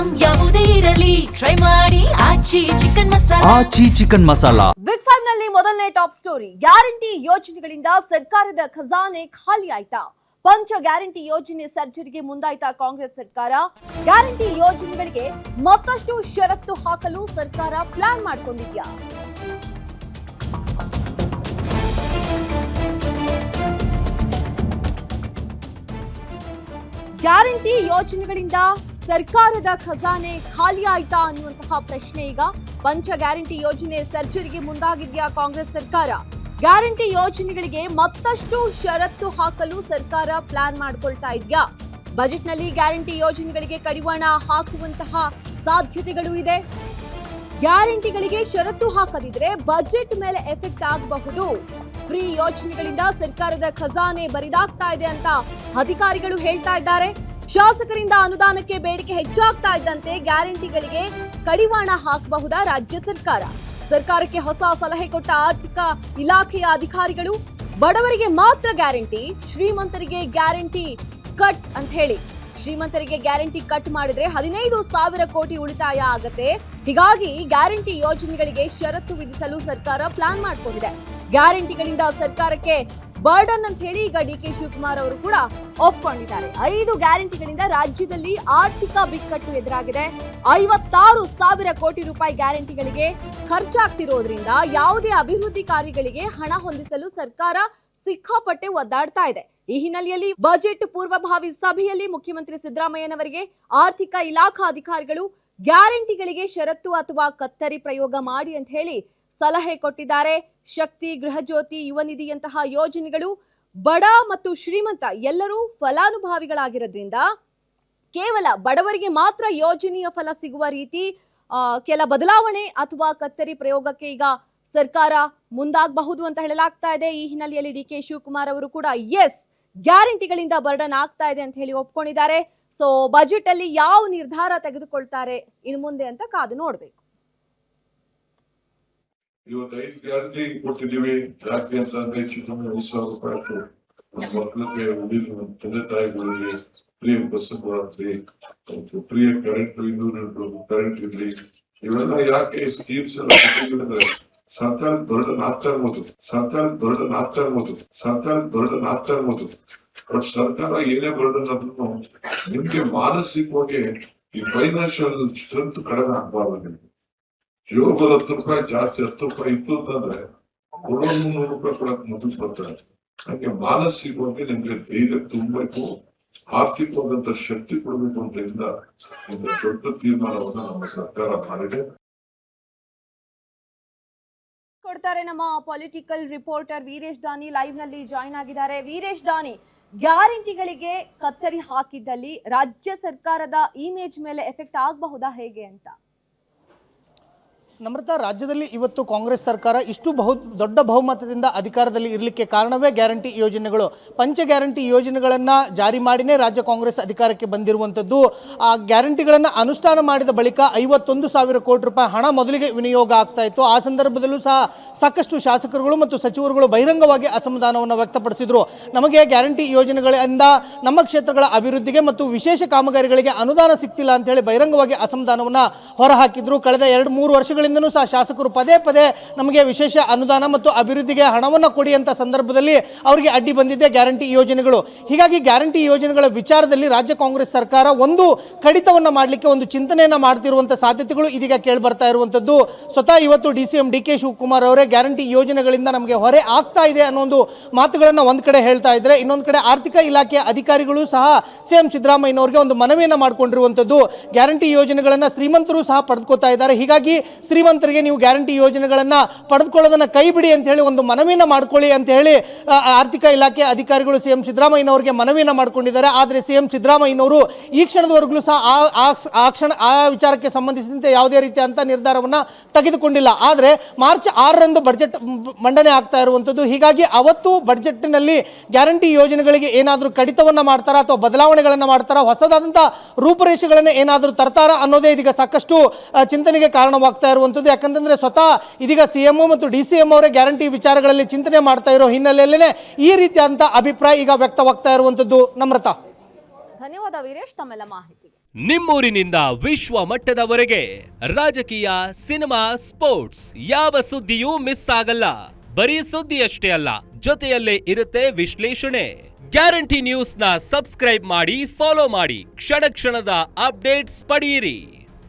Item ಯಾವುದೇ ಇರಲಿ try ಮಾಡಿ ಆಚಿ ಚಿಕನ್ ಮಸಾಲಾ. ಬಿಗ್ ಫೈವ್ ನಲ್ಲಿ ಮೊದಲನೇ ಟಾಪ್ ಸ್ಟೋರಿ. ಗ್ಯಾರಂಟಿ ಯೋಜನೆಗಳಿಂದ ಸರ್ಕಾರದ ಖಜಾನೆ ಖಾಲಿ ಆಯ್ತಾ? ಪಂಚ ಗ್ಯಾರಂಟಿ ಯೋಜನೆ ಸರ್ಜರಿಗೆ ಮುಂದಾಯ್ತಾ ಕಾಂಗ್ರೆಸ್ ಸರ್ಕಾರ? ಗ್ಯಾರಂಟಿ ಯೋಜನೆಗಳಿಗೆ ಮತ್ತಷ್ಟು ಷರತ್ತು ಹಾಕಲು ಸರ್ಕಾರ ಪ್ಲಾನ್ ಮಾಡಿಕೊಂಡಿದ್ಯಾ? ಗ್ಯಾರಂಟಿ ಯೋಜನೆಗಳಿಂದ ಸರ್ಕಾರದ ಖಜಾನೆ ಖಾಲಿ ಆಯ್ತಾ ಅನ್ನುವಂತಹ ಪ್ರಶ್ನೆ ಈಗ. ಪಂಚ ಗ್ಯಾರಂಟಿ ಯೋಜನೆ ಸರ್ಜರಿಗೆ ಮುಂದಾಗಿದ್ಯಾ ಕಾಂಗ್ರೆಸ್ ಸರ್ಕಾರ? ಗ್ಯಾರಂಟಿ ಯೋಜನೆಗಳಿಗೆ ಮತ್ತಷ್ಟು ಷರತ್ತು ಹಾಕಲು ಸರ್ಕಾರ ಪ್ಲಾನ್ ಮಾಡಿಕೊಳ್ತಾ ಇದೆಯಾ? ಬಜೆಟ್ನಲ್ಲಿ ಗ್ಯಾರಂಟಿ ಯೋಜನೆಗಳಿಗೆ ಕಡಿವಾಣ ಹಾಕುವಂತಹ ಸಾಧ್ಯತೆಗಳು ಇದೆ. ಗ್ಯಾರಂಟಿಗಳಿಗೆ ಷರತ್ತು ಹಾಕದಿದ್ರೆ ಬಜೆಟ್ ಮೇಲೆ ಎಫೆಕ್ಟ್ ಆಗಬಹುದು. ಫ್ರೀ ಯೋಜನೆಗಳಿಂದ ಸರ್ಕಾರದ ಖಜಾನೆ ಬರಿದಾಗ್ತಾ ಇದೆ ಅಂತ ಅಧಿಕಾರಿಗಳು ಹೇಳ್ತಾ ಇದ್ದಾರೆ. ಶಾಸಕರಿಂದ ಅನುದಾನಕ್ಕೆ ಬೇಡಿಕೆ ಹೆಚ್ಚಾಗ್ತಾ ಇದ್ದಂತೆ ಗ್ಯಾರಂಟಿಗಳಿಗೆ ಕಡಿವಾಣ ಹಾಕಬಹುದಾ ರಾಜ್ಯ ಸರ್ಕಾರ? ಸರ್ಕಾರಕ್ಕೆ ಹೊಸ ಸಲಹೆ ಕೊಟ್ಟ ಆರ್ಥಿಕ ಇಲಾಖೆಯ ಅಧಿಕಾರಿಗಳು. ಬಡವರಿಗೆ ಮಾತ್ರ ಗ್ಯಾರಂಟಿ, ಶ್ರೀಮಂತರಿಗೆ ಗ್ಯಾರಂಟಿ ಕಟ್ ಅಂತ ಹೇಳಿ. ಶ್ರೀಮಂತರಿಗೆ ಗ್ಯಾರಂಟಿ ಕಟ್ ಮಾಡಿದ್ರೆ 15,000 ಕೋಟಿ ಉಳಿತಾಯ ಆಗತ್ತೆ. ಹೀಗಾಗಿ ಗ್ಯಾರಂಟಿ ಯೋಜನೆಗಳಿಗೆ ಷರತ್ತು ವಿಧಿಸಲು ಸರ್ಕಾರ ಪ್ಲಾನ್ ಮಾಡಿಕೊಂಡಿದೆ. ಗ್ಯಾರಂಟಿಗಳಿಂದ ಸರ್ಕಾರಕ್ಕೆ ಬರ್ಡನ್ ಅಂತ ಹೇಳಿ ಈಗ ಡಿ ಕೆ ಶಿವಕುಮಾರ್ ಅವರು ಕೂಡ ಒಪ್ಕೊಂಡಿದ್ದಾರೆ. 5 ಗ್ಯಾರಂಟಿಗಳಿಂದ ರಾಜ್ಯದಲ್ಲಿ ಆರ್ಥಿಕ ಬಿಕ್ಕಟ್ಟು ಎದುರಾಗಿದೆ. 56,000 ಕೋಟಿ ರೂಪಾಯಿ ಗ್ಯಾರಂಟಿಗಳಿಗೆ ಖರ್ಚಾಗ್ತಿರೋದ್ರಿಂದ ಯಾವುದೇ ಅಭಿವೃದ್ಧಿ ಕಾರ್ಯಗಳಿಗೆ ಹಣ ಹೊಂದಿಸಲು ಸರ್ಕಾರ ಸಿಕ್ಕಾಪಟ್ಟೆ ಒದ್ದಾಡ್ತಾ ಇದೆ. ಈ ಹಿನ್ನೆಲೆಯಲ್ಲಿ ಬಜೆಟ್ ಪೂರ್ವಭಾವಿ ಸಭೆಯಲ್ಲಿ ಮುಖ್ಯಮಂತ್ರಿ ಸಿದ್ದರಾಮಯ್ಯನವರಿಗೆ ಆರ್ಥಿಕ ಇಲಾಖಾ ಅಧಿಕಾರಿಗಳು ಗ್ಯಾರಂಟಿಗಳಿಗೆ ಷರತ್ತು ಅಥವಾ ಕತ್ತರಿ ಪ್ರಯೋಗ ಮಾಡಿ ಅಂತ ಹೇಳಿ ಸಲಹೆ ಕೊಟ್ಟಿದ್ದಾರೆ. ಶಕ್ತಿ, ಗೃಹಜ್ಯೋತಿ, ಯುವ ನಿಧಿಯಂತಹ ಯೋಜನೆಗಳು ಬಡ ಮತ್ತು ಶ್ರೀಮಂತ ಎಲ್ಲರೂ ಫಲಾನುಭವಿಗಳಾಗಿರೋದ್ರಿಂದ ಕೇವಲ ಬಡವರಿಗೆ ಮಾತ್ರ ಯೋಜನೆಯ ಫಲ ಸಿಗುವ ರೀತಿ ಕೆಲ ಬದಲಾವಣೆ ಅಥವಾ ಕತ್ತರಿ ಪ್ರಯೋಗಕ್ಕೆ ಈಗ ಸರ್ಕಾರ ಮುಂದಾಗಬಹುದು ಅಂತ ಹೇಳಲಾಗ್ತಾ ಇದೆ. ಈ ಹಿನ್ನೆಲೆಯಲ್ಲಿ ಡಿ ಕೆ ಶಿವಕುಮಾರ್ ಅವರು ಕೂಡ ಗ್ಯಾರಂಟಿಗಳಿಂದ ಬರ್ಡನ್ ಆಗ್ತಾ ಇದೆ ಅಂತ ಹೇಳಿ ಒಪ್ಕೊಂಡಿದ್ದಾರೆ. ಸೊ ಬಜೆಟ್ ಅಲ್ಲಿ ಯಾವ ನಿರ್ಧಾರ ತೆಗೆದುಕೊಳ್ತಾರೆ ಇನ್ನು ಮುಂದೆ ಅಂತ ಕಾದು ನೋಡ್ಬೇಕು. ಇವತ್ತು 5 ಗ್ಯಾರಂಟಿ ಕೊಟ್ಟಿದ್ದೀವಿ. ಜಾಸ್ತಿ ಅಂತಂದ್ರೆ ಹೆಚ್ಚು ಕಮ್ಮಿ 5,000 ರೂಪಾಯಿ ಅಷ್ಟು ಮಕ್ಕಳಿಗೆ ಉಳಿದ ತಂದೆ ತಾಯಿಗಳಿಗೆ ಫ್ರೀ ಬಸ್ ಕೊಡ್ತೀವಿ, ಫ್ರೀ ಕರೆಂಟ್ 200 ಕರೆಂಟ್ ಇರ್ಲಿ. ಇವೆಲ್ಲ ಯಾಕೆ ಸ್ಕೀಮ್ಸ್ ಎಲ್ಲ ಕೊಟ್ಟಿದ್ರೆ ಸರ್ಕಾರದ ಬರ್ಡನ್ ಆಗ್ತಾ ಇರ್ಬೋದು. ಬಟ್ ಸರ್ಕಾರ ಏನೇ ಬರ್ಡನ್ ಆದ್ರೂ ನಿಮ್ಗೆ ಮಾನಸಿಕವಾಗಿ ಈ ಫೈನಾನ್ಷಿಯಲ್ ಸ್ಟ್ರೆಂತ್ ಕಡಿಮೆ ಆಗ್ಬಾರ್ದು. ಜೋಬಲ್ 10 ರೂಪಾಯಿ ಜಾಸ್ತಿ 10 ರೂಪಾಯಿ ಇತ್ತು ಅಂತಂದ್ರೆ 300 ರೂಪಾಯಿ ಕೊಡಕ್ ಮೊದಲು ಬರ್ತಾರೆ. ಹಾಗೆ ಮಾನಸಿಕವಾಗಿ ನಿಮ್ಗೆ ಧೈರ್ಯ ತುಂಬಬೇಕು, ಆರ್ಥಿಕವಾದಂತ ಶಕ್ತಿ ಕೊಡಬೇಕು ಅಂತ ಒಂದು ದೊಡ್ಡ ತೀರ್ಮಾನವನ್ನ ನಮ್ಮ ಸರ್ಕಾರ ಮಾಡಿದೆ. ಕೊಡ್ತಾರೆ ನಮ್ಮ ಪೊಲಿಟಿಕಲ್ ರಿಪೋರ್ಟರ್ ವೀರೇಶ್ ದಾನಿ ಲೈವ್ ನಲ್ಲಿ ಜಾಯಿನ್ ಆಗಿದ್ದಾರೆ. ವೀರೇಶ್ ದಾನಿ, ಗ್ಯಾರಂಟಿಗಳಿಗೆ ಕತ್ತರಿ ಹಾಕಿದ್ದಲ್ಲಿ ರಾಜ್ಯ ಸರ್ಕಾರದ ಇಮೇಜ್ ಮೇಲೆ ಎಫೆಕ್ಟ್ ಆಗಬಹುದಾ ಹೇಗೆ ಅಂತ? ನಮ್ರತಾ, ರಾಜ್ಯದಲ್ಲಿ ಇವತ್ತು ಕಾಂಗ್ರೆಸ್ ಸರ್ಕಾರ ಇಷ್ಟು ದೊಡ್ಡ ಬಹುಮತದಿಂದ ಅಧಿಕಾರದಲ್ಲಿ ಇರಲಿಕ್ಕೆ ಕಾರಣವೇ ಗ್ಯಾರಂಟಿ ಯೋಜನೆಗಳು. ಪಂಚ ಗ್ಯಾರಂಟಿ ಯೋಜನೆಗಳನ್ನು ಜಾರಿ ಮಾಡಿನೇ ರಾಜ್ಯ ಕಾಂಗ್ರೆಸ್ ಅಧಿಕಾರಕ್ಕೆ ಬಂದಿರುವಂಥದ್ದು. ಆ ಗ್ಯಾರಂಟಿಗಳನ್ನು ಅನುಷ್ಠಾನ ಮಾಡಿದ ಬಳಿಕ 51,000 ಕೋಟಿ ರೂಪಾಯಿ ಹಣ ಮೊದಲಿಗೆ ವಿನಿಯೋಗ ಆಗ್ತಾ ಇತ್ತು. ಆ ಸಂದರ್ಭದಲ್ಲೂ ಸಹ ಸಾಕಷ್ಟು ಶಾಸಕರುಗಳು ಮತ್ತು ಸಚಿವರುಗಳು ಬಹಿರಂಗವಾಗಿ ಅಸಮಾಧಾನವನ್ನು ವ್ಯಕ್ತಪಡಿಸಿದರು. ನಮಗೆ ಗ್ಯಾರಂಟಿ ಯೋಜನೆಗಳಿಂದ ನಮ್ಮ ಕ್ಷೇತ್ರಗಳ ಅಭಿವೃದ್ಧಿಗೆ ಮತ್ತು ವಿಶೇಷ ಕಾಮಗಾರಿಗಳಿಗೆ ಅನುದಾನ ಸಿಗ್ತಿಲ್ಲ ಅಂತ ಹೇಳಿ ಬಹಿರಂಗವಾಗಿ ಅಸಮಾಧಾನವನ್ನು ಹೊರಹಾಕಿದ್ರು. ಕಳೆದ 2-3 ವರ್ಷಗಳಿಂದ ಸಹ ಶಾಸಕರು ಪದೇ ಪದೇ ನಮಗೆ ವಿಶೇಷ ಅನುದಾನ ಮತ್ತು ಅಭಿವೃದ್ಧಿಗೆ ಹಣವನ್ನು ಕೊಡಿ ಅಂತ ಸಂದರ್ಭದಲ್ಲಿ ಅವರಿಗೆ ಅಡ್ಡಿ ಬಂದಿದೆ ಗ್ಯಾರಂಟಿ ಯೋಜನೆಗಳು. ಹೀಗಾಗಿ ಗ್ಯಾರಂಟಿ ಯೋಜನೆಗಳ ವಿಚಾರದಲ್ಲಿ ರಾಜ್ಯ ಕಾಂಗ್ರೆಸ್ ಸರ್ಕಾರ ಒಂದು ಕಡಿತವನ್ನು ಮಾಡಲಿಕ್ಕೆ ಒಂದು ಚಿಂತನೆಯನ್ನು ಮಾಡ್ತಿರುವಂಥ ಸಾಧ್ಯತೆಗಳು ಇದೀಗ ಕೇಳಿ ಬರ್ತಾ ಇರುವಂಥದ್ದು. ಸ್ವತಃ ಇವತ್ತು DCM ಡಿ ಕೆ ಶಿವಕುಮಾರ್ ಅವರೇ ಗ್ಯಾರಂಟಿ ಯೋಜನೆಗಳಿಂದ ನಮಗೆ ಹೊರೆ ಆಗ್ತಾ ಇದೆ ಅನ್ನೋ ಒಂದು ಮಾತುಗಳನ್ನು ಒಂದು ಕಡೆ ಹೇಳ್ತಾ ಇದ್ರೆ, ಇನ್ನೊಂದು ಕಡೆ ಆರ್ಥಿಕ ಇಲಾಖೆಯ ಅಧಿಕಾರಿಗಳು ಸಹ CM ಸಿದ್ದರಾಮಯ್ಯನವರಿಗೆ ಒಂದು ಮನವಿಯನ್ನು ಮಾಡಿಕೊಂಡಿರುವಂಥದ್ದು. ಗ್ಯಾರಂಟಿ ಯೋಜನೆಗಳನ್ನು ಶ್ರೀಮಂತರು ಸಹ ಪಡೆದುಕೊಳ್ತಾ ಇದ್ದಾರೆ. ಹೀಗಾಗಿ ಶ್ರೀಮಂತರಿಗೆ ನೀವು ಗ್ಯಾರಂಟಿ ಯೋಜನೆಗಳನ್ನು ಪಡೆದುಕೊಳ್ಳೋದನ್ನು ಕೈ ಬಿಡಿ ಅಂತ ಹೇಳಿ ಒಂದು ಮನವಿಯನ್ನು ಮಾಡ್ಕೊಳ್ಳಿ ಅಂತ ಹೇಳಿ ಆರ್ಥಿಕ ಇಲಾಖೆ ಅಧಿಕಾರಿಗಳು CM ಸಿದ್ದರಾಮಯ್ಯನವರಿಗೆ ಮನವಿಯನ್ನು ಮಾಡಿಕೊಂಡಿದ್ದಾರೆ. ಆದರೆ CM ಸಿದ್ದರಾಮಯ್ಯನವರು ಈ ಕ್ಷಣದವರೆಗೂ ಸಹ ಆ ವಿಚಾರಕ್ಕೆ ಸಂಬಂಧಿಸಿದಂತೆ ಯಾವುದೇ ರೀತಿಯಂಥ ನಿರ್ಧಾರವನ್ನು ತೆಗೆದುಕೊಂಡಿಲ್ಲ. ಆದರೆ ಮಾರ್ಚ್ 6ರಂದು ಬಜೆಟ್ ಮಂಡನೆ ಆಗ್ತಾ ಇರುವಂಥದ್ದು. ಹೀಗಾಗಿ ಅವತ್ತು ಬಜೆಟ್ನಲ್ಲಿ ಗ್ಯಾರಂಟಿ ಯೋಜನೆಗಳಿಗೆ ಏನಾದರೂ ಕಡಿತವನ್ನು ಮಾಡ್ತಾರಾ ಅಥವಾ ಬದಲಾವಣೆಗಳನ್ನು ಮಾಡ್ತಾರಾ, ಹೊಸದಾದಂಥ ರೂಪುರೇಷೆಗಳನ್ನು ಏನಾದರೂ ತರ್ತಾರಾ ಅನ್ನೋದೇ ಇದೀಗ ಸಾಕಷ್ಟು ಚಿಂತನೆಗೆ ಕಾರಣವಾಗ್ತಾ ಇರುವಂಥದ್ದು. ಯಾಕಂತಂದ್ರೆ ಸ್ವತಃ ಇದೀಗ CM ಮತ್ತು DCM ಅವರೇ ಗ್ಯಾರಂಟಿ ವಿಚಾರಗಳಲ್ಲಿ ಚಿಂತನೆ ಮಾಡ್ತಾ ಇರೋ ಹಿನ್ನೆಲೆಯಲ್ಲೇ ಈ ರೀತಿಯಾದಂಥ ಅಭಿಪ್ರಾಯ ಈಗ ವ್ಯಕ್ತವಾಗ್ತಾ ಇರುವಂಥದ್ದು. ನಮ್ರತಾ, ಧನ್ಯವಾದ ವೀರೇಶ್ ತಮ್ಮೆಲ್ಲ ಮಾಹಿತಿಗೆ. ನಿಮ್ಮೂರಿನಿಂದ ವಿಶ್ವ ಮಟ್ಟದವರೆಗೆ ರಾಜಕೀಯ, ಸಿನಿಮಾ, ಸ್ಪೋರ್ಟ್ಸ್ ಯಾವ ಸುದ್ದಿಯೂ ಮಿಸ್ ಆಗಲ್ಲ. ಬರೀ ಸುದ್ದಿಯಷ್ಟೇ ಅಲ್ಲ, ಜೊತೆಯಲ್ಲೇ ಇರುತ್ತೆ ವಿಶ್ಲೇಷಣೆ. ಗ್ಯಾರಂಟಿ ನ್ಯೂಸ್ ನ ಸಬ್ಸ್ಕ್ರೈಬ್ ಮಾಡಿ, ಫಾಲೋ ಮಾಡಿ, ಕ್ಷಣ ಕ್ಷಣದ ಅಪ್ಡೇಟ್ಸ್ ಪಡೆಯಿರಿ.